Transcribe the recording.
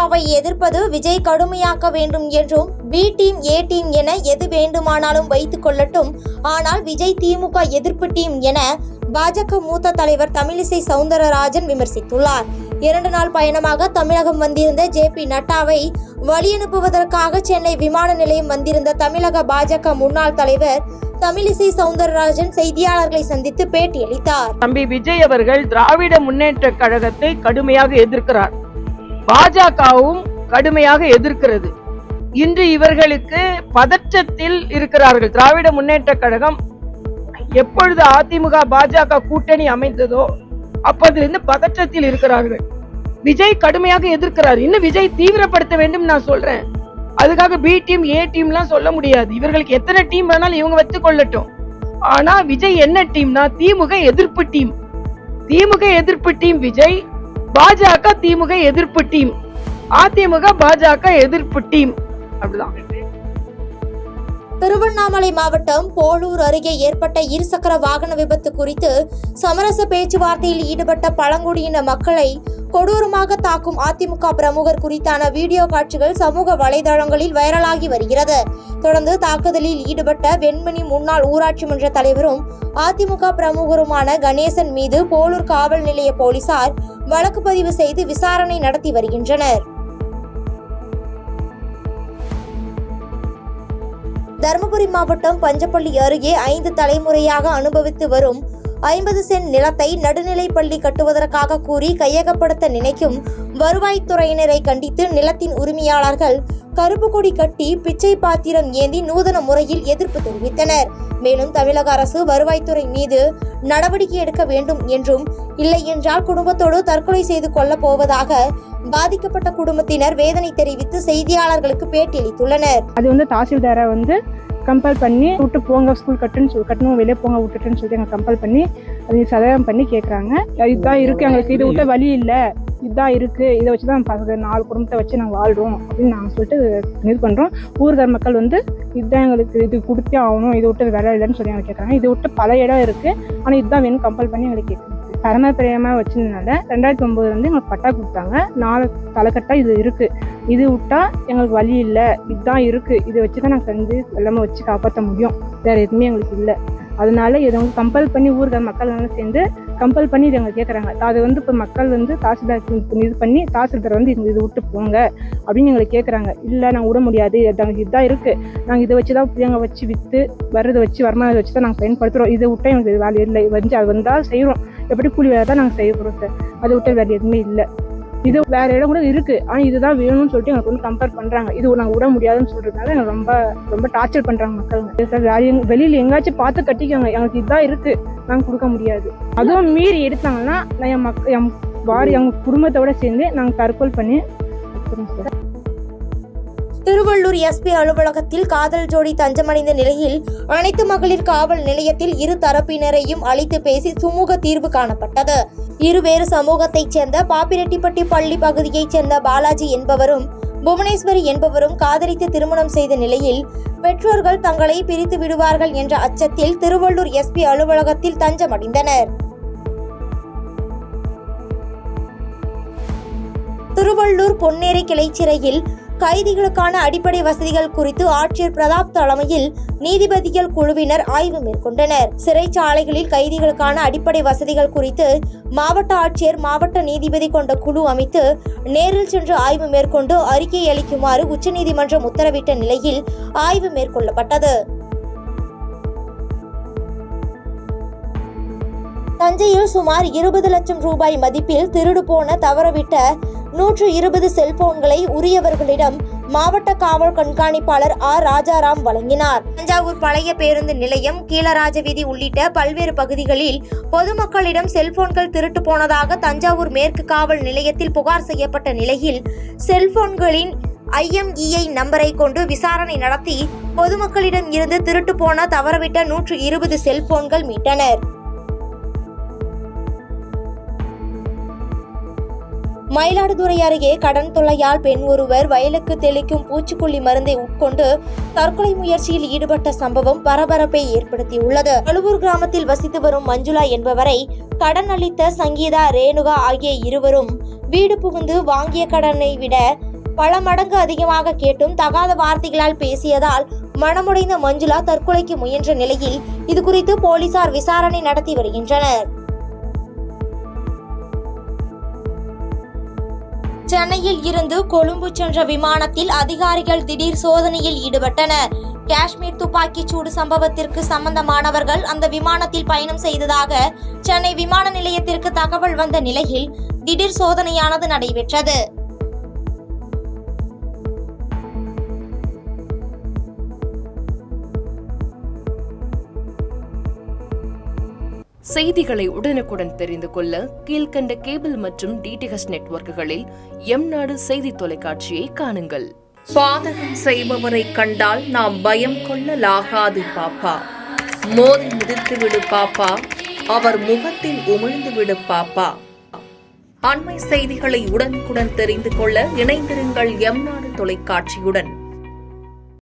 திமுகவை எதிர்ப்பது விஜய் கடுமையாக்க வேண்டும் என்றும் பி டீம் ஏ டீம் என எது வேண்டுமானாலும் வைத்துக் கொள்ளட்டும், ஆனால் விஜய் திமுக எதிர்ப்பு டீம் என பாஜக மூத்த தலைவர் தமிழிசை சவுந்தரராஜன் விமர்சித்துள்ளார். 2 நாள் பயணமாக தமிழகம் வந்திருந்த JP நட்டாவை வழியனுப்புவதற்காக சென்னை விமான நிலையம் வந்திருந்த தமிழக பாஜக முன்னாள் தலைவர் தமிழிசை சவுந்தரராஜன் செய்தியாளர்களை சந்தித்து பேட்டியளித்தார். தம்பி விஜய் அவர்கள் திராவிட முன்னேற்ற கழகத்தை கடுமையாக எதிர்க்கிறார். பாஜகவும் கடுமையாக எதிர்க்கிறது. இன்று இவர்களுக்கு பதற்றத்தில் இருக்கிறார்கள். திராவிட முன்னேற்ற கழகம் எப்பொழுது அதிமுக பாஜக கூட்டணி அமைந்ததோ அப்பதிலிருந்து பதற்றத்தில் இருக்கிறார்கள். விஜய் கடுமையாக எதிர்க்கிறார். இன்னும் விஜய் தீவிரப்படுத்த வேண்டும் நான் சொல்றேன். அதுக்காக பி டீம் ஏ டீம்லாம் சொல்ல முடியாது. இவர்களுக்கு எத்தனை டீம் வேணாலும் இவங்க வச்சு கொள்ளட்டும். ஆனா விஜய் என்ன டீம்னா திமுக எதிர்ப்பு டீம். திமுக எதிர்ப்பு டீம் விஜய், பாஜக திமுக எதிர்ப்பு டீம், அதிமுக பாஜக எதிர்ப்பு டீம். அப்படிதான். திருவண்ணாமலை மாவட்டம் போளூர் அருகே ஏற்பட்ட இருசக்கர வாகன விபத்து குறித்து சமரச பேச்சுவார்த்தையில் ஈடுபட்ட பழங்குடியின மக்களை கொடூரமாக தாக்கும் அதிமுக பிரமுகர் குறித்தான வீடியோ காட்சிகள் சமூக வலைதளங்களில் வைரலாகி வருகிறது. தொடர்ந்து தாக்குதலில் ஈடுபட்ட வெண்மணி முன்னாள் ஊராட்சி மன்ற தலைவரும் அதிமுக பிரமுகருமான கணேசன் மீது போளூர் காவல் நிலைய போலீசார் வழக்கு பதிவு செய்து விசாரணை நடத்தி வருகின்றனர். தருமபுரி மாவட்டம் பஞ்சப்பள்ளி அருகே 5 தலைமுறையாக அனுபவித்து வரும் 50 சென்ட் நிலத்தை நடுநிலைப்பள்ளி கட்டுவதற்காக கூறி கையகப்படுத்த நினைக்கும் வருவாய்த்துறையினரை கண்டித்து நிலத்தின் உரிமையாளர்கள் கருப்பு கொடி கட்டி பிச்சை பாத்திரம் ஏந்தி நூதன முறையில் எதிர்ப்பு தெரிவித்தனர். மேலும் தமிழக அரசு வருவாய்த்துறை மீது நடவடிக்கை எடுக்க வேண்டும் என்றும், இல்லை என்றால் குடும்பத்தோடு தற்கொலை செய்து கொள்ளப் போவதாக பாதிக்கப்பட்ட குடும்பத்தினர் வேதனை தெரிவித்து செய்தியாளர்களுக்கு பேட்டியளித்துள்ளனர். அது தாசில்தாரை கம்பல் பண்ணி விட்டு போங்க, ஸ்கூல் கட்டணும் வெளியே போங்க விட்டுட்டுன்னு சொல்லிட்டு எங்களை கம்பல் பண்ணி அது சதவீதம் பண்ணி கேட்குறாங்க. இதுதான் இருக்குது, எங்களுக்கு இதை விட்ட வழி இல்லை, இதுதான் இருக்குது, இதை வச்சு தான் 4 குடும்பத்தை வச்சு நாங்கள் வாழ்கிறோம் அப்படின்னு நாங்கள் சொல்லிட்டு இது பண்ணுறோம். ஊர்கார் மக்கள் இதுதான் எங்களுக்கு, இது கொடுத்தே ஆகணும், இதை விட்டு வேலை இல்லைன்னு சொல்லி எங்களுக்கு கேட்குறாங்க. இதை விட்டு பல இடம் இருக்குது, ஆனால் இதுதான் வேணும் கம்பல் பண்ணி எங்களுக்கு கேட்குறாங்க. பரமபிரியமாக வச்சிருந்தனால 2009 எங்களுக்கு பட்டா கொடுத்தாங்க. 4 தலைக்கட்டா இது இருக்குது, இது விட்டா எங்களுக்கு வழி இல்லை, இதுதான் இருக்குது, இதை வச்சு தான் நாங்கள் செஞ்சு எல்லாமே வச்சு காப்பாற்ற முடியும், வேறு எதுவுமே எங்களுக்கு இல்லை. அதனால இதை கம்பல் பண்ணி ஊர்கள் மக்கள் சேர்ந்து கம்பல் பண்ணி இதை கேட்குறாங்க. அது இப்போ மக்கள் தாசில்தார் இது பண்ணி தாசில்தார் இது விட்டு போங்க அப்படின்னு எங்களை கேட்குறாங்க. இல்லை நாங்கள் விட முடியாது, இதுதான் இருக்குது, நாங்கள் இதை வச்சு தான் பிள்ளைங்க வச்சு விற்று வர்றதை வச்சு வருமானத்தை வச்சு தான் நாங்கள் பயன்படுத்துகிறோம், இதை விட்டால் எங்களுக்கு இது வேலை இல்லை, அது வந்தால் செய்கிறோம், எப்படி கூலி வேலை தான் நாங்கள் செய்ய போகிறோம் சார், அதை விட்ட வேலை எதுவுமே இல்லை. இது வேறு இடம் கூட இருக்குது, ஆனால் இதுதான் வேணும்னு சொல்லிட்டு எங்களுக்கு கம்பேர் பண்ணுறாங்க. இது நாங்கள் விட முடியாதுன்னு சொல்கிறதுனால எங்களுக்கு ரொம்ப ரொம்ப டார்ச்சர் பண்ணுறாங்க மக்கள். சார் வெளியில் எங்கேயாச்சும் பார்த்து கட்டிக்கோங்க, எங்களுக்கு இதுதான் இருக்குது, நாங்கள் கொடுக்க முடியாது. அதுவும் மீறி எடுத்தாங்கன்னா நான் எங்கள் குடும்பத்தோட சேர்ந்து நாங்கள் தற்கொலை பண்ணி வைக்கிறோம் சார். திருவள்ளூர் SP அலுவலகத்தில் காதல் ஜோடி தஞ்சமடைந்த நிலையில் அனைத்து மகளிர் காவல் நிலையத்தில் இரு தரப்பினரையும் அழைத்து பேசி சுமூக தீர்வு காணப்பட்டது. இருவேறு சமூகத்தைச் சேர்ந்த பாப்பிரெட்டிப்பட்டி பள்ளி பகுதியைச் சேர்ந்த பாலாஜி என்பவரும் புவனேஸ்வரி என்பவரும் காதலித்து திருமணம் செய்த நிலையில் பெற்றோர்கள் தங்களை பிரித்து விடுவார்கள் என்ற அச்சத்தில் திருவள்ளூர் SP அலுவலகத்தில் தஞ்சமடைந்தனர். திருவள்ளூர் பொன்னேரி கிளைச்சிறையில் கைதிகளுக்கான அடிப்படை வசதிகள் குறித்து ஆட்சியர் பிரதாப் தலைமையில் நீதிபதிகள் குழுவினர் ஆய்வு மேற்கொண்டனர். சிறைச்சாலைகளில் கைதிகளுக்கான அடிப்படை வசதிகள் குறித்து மாவட்ட ஆட்சியர், மாவட்ட நீதிபதி கொண்ட குழு அமைத்து நேரில் சென்று ஆய்வு மேற்கொண்டு அறிக்கை அளிக்குமாறு உச்சநீதிமன்றம் உத்தரவிட்ட நிலையில் ஆய்வு மேற்கொள்ளப்பட்டது. தஞ்சையில் சுமார் 20 லட்சம் ரூபாய் மதிப்பில் திருடு போன தவறவிட்ட 120 செல்போன்களை உரியவர்களிடம் மாவட்ட காவல் கண்காணிப்பாளர் ராஜாராம் வழங்கினார். தஞ்சாவூர் பழைய பேருந்து நிலையம், கீழராஜ வீதி உள்ளிட்ட பல்வேறு பகுதிகளில் பொதுமக்களிடம் செல்போன்கள் திருட்டு போனதாக தஞ்சாவூர் மேற்கு காவல் நிலையத்தில் புகார் செய்யப்பட்ட நிலையில் செல்போன்களின் IMEI நம்பரை கொண்டு விசாரணை நடத்தி பொதுமக்களிடம் இருந்து திருட்டு போன தவறவிட்ட 120 செல்போன்கள் மீட்டனர். மயிலாடுதுறை அருகே கடன் தொல்லையால் பெண் ஒருவர் வயலுக்கு தெளிக்கும் பூச்சிக்கொல்லி மருந்தை உட்கொண்டு தற்கொலை முயற்சியில் ஈடுபட்ட சம்பவம் பரபரப்பை ஏற்படுத்தியுள்ளது. அழுவூர் கிராமத்தில் வசித்து வரும் மஞ்சுளா என்பவரை கடன் அளித்த சங்கீதா, ரேணுகா ஆகிய இருவரும் வீடு புகுந்து வாங்கிய கடனை விட பல மடங்கு அதிகமாக கேட்டும் தகாத வார்த்தைகளால் பேசியதால் மனமுடைந்த மஞ்சுளா தற்கொலைக்கு முயன்ற நிலையில் இது குறித்து போலீசார் விசாரணை நடத்தி வருகின்றனர். சென்னையில் இருந்து கொழும்பு சென்ற விமானத்தில் அதிகாரிகள் திடீர் சோதனையில் ஈடுபட்டனர். காஷ்மீர் துப்பாக்கிச் சூடு சம்பவத்திற்கு சம்பந்தமானவர்கள் அந்த விமானத்தில் பயணம் செய்ததாக சென்னை விமான நிலையத்திற்கு தகவல் வந்த நிலையில் திடீர் சோதனையானது நடைபெற்றது. செய்திகளை உடனுக்குடன் தெரிந்து கொள்ள கீழ்கண்ட கேபிள் மற்றும் டிடிஎச் நெட்வொர்க்குகளில் எம்நாடு செய்தி தொலைக்காட்சியை காணுங்கள். பாதகம் செய்பவரை கண்டால் நாம் பயம் கொள்ளலாகாது பாப்பா. மோதி மிதித்து விடு பாப்பா, அவர் முகத்தில் உமிழ்ந்து விடு பாப்பா. அண்மை செய்திகளை உடனுக்குடன் தெரிந்து கொள்ள இணைந்திருங்கள் எம்நாடு தொலைக்காட்சியுடன்.